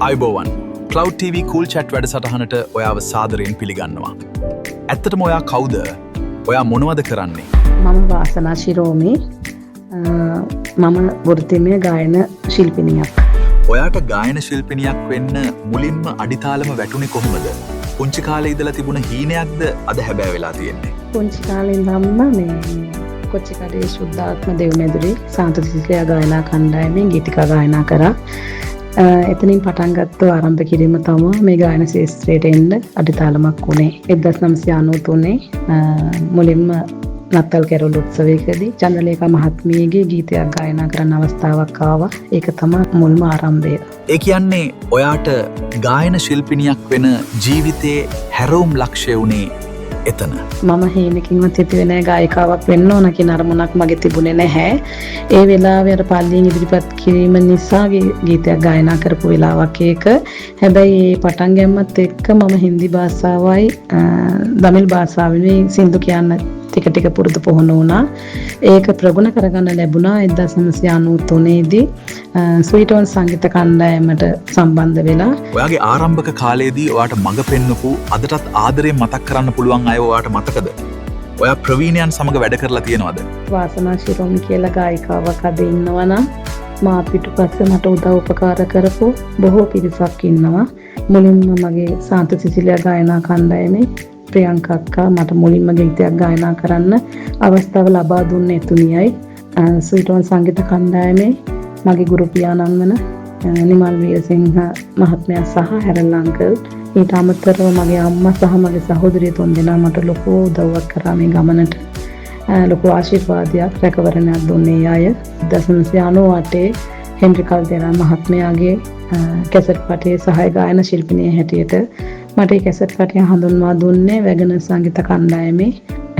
අයිබෝවන් Cloud TV Cool Chat වැඩසටහනට ඔයාව සාදරයෙන් පිළිගන්නවා. ඇත්තටම ඔයා කවුද? ඔයා මොනවද කරන්නේ? මම වාසනා ශිරෝමි. මම වෘත්තීය ගායන ශිල්පිනියක්. ඔයාට ගායන ශිල්පිනියක් වෙන්න මුලින්ම අඩිතාලම වැටුනේ කොහොමද? පුංචි කාලේ ඉඳලා තිබුණ හීනයක්ද අද හැබෑ වෙලා තියෙන්නේ? පුංචි කාලේ ඉඳන්ම මේ කොච්චිකඩේ ශුද්ධාත්ම දෙව්මැදුරේ සාන්ත සිසිලියා ගායනා කණ්ඩායමේ ගීතිකා ගායනා කරා. එතනින් පටන් ගත්ත ආරම්භ කිරීම තමයි මේ ගායන ශාස්ත්‍රයට එන්න අඩිතාලමක් වුණේ. 1993 මුලින්ම නත්තල් කැරොල් උත්සවයකදී චන්ද්‍රලේඛා මහත්මියගේ ගීතයක් ගායනා කරන්න අවස්ථාවක් ආවා. ඒක තමයි මුල්ම ආරම්භය. ඒ කියන්නේ ඔයාට ගායන ශිල්පිනියක් වෙන ජීවිතේ හැරවුම් ලක්ෂ්‍ය උනේ එතන. මම හේනකින්වත් හිතුවේ නෑ ගායිකාවක් වෙන්න ඕන කියන අරමුණක් මගේ තිබුණේ නැහැ. ඒ වෙලාවේ අර පල්ලියෙන් ඉදිරිපත් කිරීම නිසා ගීතයක් ගායනා කරපු වෙලාවක් ඒක. හැබැයි ඒ පටන් ගැනීමත් එක්ක මම හින්දි භාෂාවයි දමිල් භාෂාවෙන් සින්දු කියන්න ටික ටික පුරුදු පුහුණු වුණා. ඒක ප්‍රගුණ කරගන්න ලැබුණා 1993 දී ස්වීටෝන් සංගීත කණ්ඩායමට සම්බන්ධ වෙලා. ඔයාගේ ආරම්භක කාලයේදී ඔයාට මඟ පෙන්වපු අදටත් ආදරයෙන් මතක් කරන්න පුළුවන් අය ඔයාට මතකද? ඔයා ප්‍රවීණයන් සමග වැඩ කරලා තියෙනවද? වාසනා ශිරෝමි කියලා ගායිකාවක් අද ඉන්නවා නම් මා පිටුපස්සේ මට උදව් උපකාර කරපු බොහෝ පිරිසක් ඉන්නවා. මුලින්ම මගේ සාන්ත සිසිලියා ගායනා කණ්ඩායමේ ප්‍රියංකා අක්කා මට මුලින්ම ගීතයක් ගායනා කරන්න අවස්ථාව ලබා දුන්නේ එතුමියයි. ස්වීටෝන් සංගීත කණ්ඩායමේ මගේ ගුරු පියාණන් වන නිමල් වීරසිංහ මහත්මයා සහ හැරල් අංකල්, ඊට අමතරව මගේ අම්මා සහ මගේ සහෝදරිය තුන්දෙනා මට ලොකු උදව්වක් කරා මේ ගමනට. ලොකු ආශිර්වාදයක් රැකවරණයක් දුන්නේ අය. 1998 හෙන්රි කල්දේරා මහත්මයාගේ කැසට් පටේ සහාය ගායන ශිල්පිනිය හැටියට මට ඒ කැසට් පටය හඳුන්වා දුන්නේ වැගන සංගීත කණ්ඩායමේ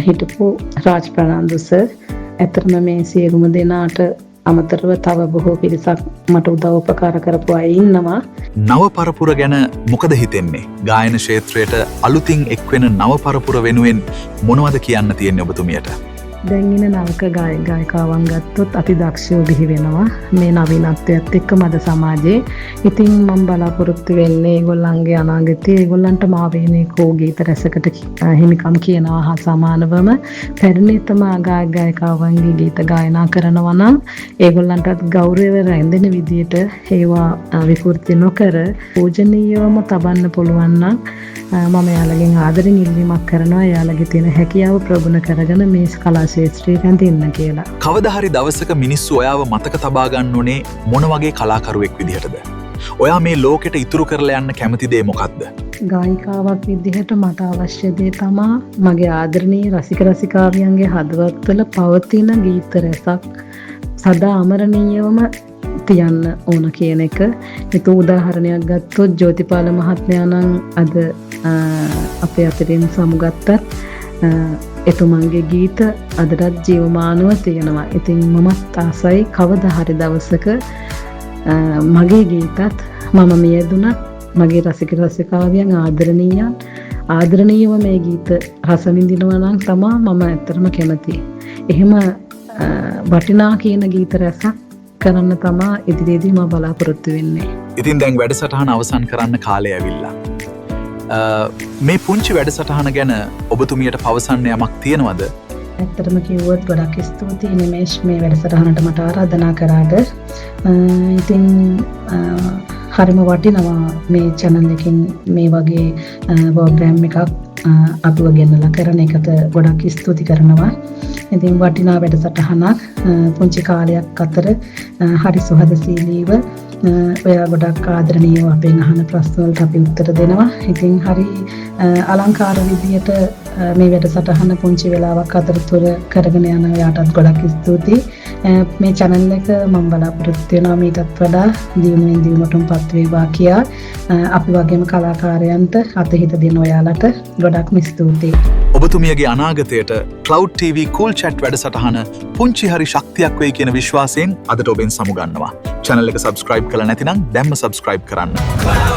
හිටපු රාජ් ප්‍රනාන්දු සර්. ඇත්තටම මේ සියලුම දෙනාට අමතරව තව බොහෝ පිරිසක් මට උදව් උපකාර කරපු අය ඉන්නවා. නව පරපුර ගැන මොකද හිතෙන්නේ? ගායන ක්ෂේත්‍රයට අලුතින් එක්වෙන නව පරපුර වෙනුවෙන් මොනවද කියන්න තියෙන්නේ ඔබතුමියට? දැන් ඉන්න නවක ගායිකාවන් ගත්තොත් අති දක්ෂයෝ බිහි වෙනවා මේ නවීනත්වයත් එක්කම අද සමාජයේ. ඉතින් මම බලාපොරොත්තු වෙන්නේ ඒගොල්ලන්ගේ අනාගතයේ ඒගොල්ලන්ට මාවේනිකෝ ගීත රසකට හිමිකම් කියනවා හා සමානවම පැරණිතම ගායිකාවන්ගේ ගීත ගායනා කරනවා නම් ඒගොල්ලන්ටත් ගෞරවය රැඳෙන විදියට ඒවා විකෘති නොකර පූජනීයවම තබන්න පුළුවන් නම් මම යාළගෙන් ආදරෙන් ඉල්ලීමක් කරනවා යාළගේ තියෙන හැකියාව ප්‍රගුණ කරගෙන මේ කලා ශාස්ත්‍රයේ රැඳෙන්න කියලා. කවදා හරි දවසක මිනිස්සු ඔයාව මතක තබා ගන්න ඕනේ මොන වගේ කලාකරුවෙක් විදිහටද? ඔයා මේ ලෝකෙට ඉතුරු කරලා යන්න කැමති දේ මොකක්ද? ගායිකාවක් විදිහට මට අවශ්‍ය දේ තමා මගේ ආදරණීය රසික රසිකාවියන්ගේ හදවත්වල පවතින ගීත රසක් සදා අමරණීයවම තියන්න ඕන කියන එක. ඒක උදාහරණයක් ගත්තොත් ජෝතිපාල මහත්මයා නම් අද අපේ අතරින් සමුගත්තත් එතුමන්ගේ ගීත අදටත් ජීවමානව තියෙනවා. ඉතින් මමත් ආසයි කවදා හරි දවසක මගේ ගීතත් මම මියදුනත් මගේ රසික රසිකාවියන් ආදරණීයව මේ ගීත රස විඳිනවා නම් තමයි මම ඇත්තටම කැමති. එහෙම වටිනා කියන ගීත රසක් කරන්න තමයි ඉදිරියේදී මම බලාපොරොත්තු වෙන්නේ. ඉතින් දැන් වැඩසටහන අවසන් කරන්න කාලය ඇවිල්ලා. මේ පුංචි වැඩසටහන ගැන ඔබතුමියට පවසන්න යමක් තියෙනවද? ඇත්තටම කිව්වොත් ගොඩක් ස්තුතියි නිමේෂ් මේ වැඩසටහනට මට ආරාධනා කරාද. ඉතින් හරිම වටිනවා මේ channel එකෙන් මේ වගේ ප්‍රෝග්‍රෑම් එකක් අපිව ගෙනලා කරන එකට ගොඩක් ස්තුති කරනවා. ඉතින් වටිනා වැඩසටහනක් පුංචි කාලයක් අතර හරි සුහදශීලීව ඔයා ගොඩක් ආදරණීයව අපෙන් අහන ප්‍රශ්න වලට අපි උත්තර දෙනවා. ඉතින් හරි අලංකාර විදියට මේ වැඩසටහන පුංචි වෙලාවක් අතරතුර කරගෙන යන ඔයාටත් ගොඩක් ස්තුතියි. මේ channel එක මම බලාපොරොත්තු වෙනවා මීටත් වඩා දියුණුවෙන් දියුණුවටපත් වේවා කියා. අපි වගේම කලාකාරයන්ට අතහිත දෙන ඔයාලට ගොඩක්ම ස්තුතියි. ඔබතුමියගේ අනාගතයට Cloud TV Cool Chat වැඩසටහන පුංචි හරි ශක්තියක් වෙයි කියන විශ්වාසයෙන් අදට ඔබෙන් සමුගන්නවා. channel එක subscribe කරලා නැතිනම් දැන්ම subscribe කරන්න.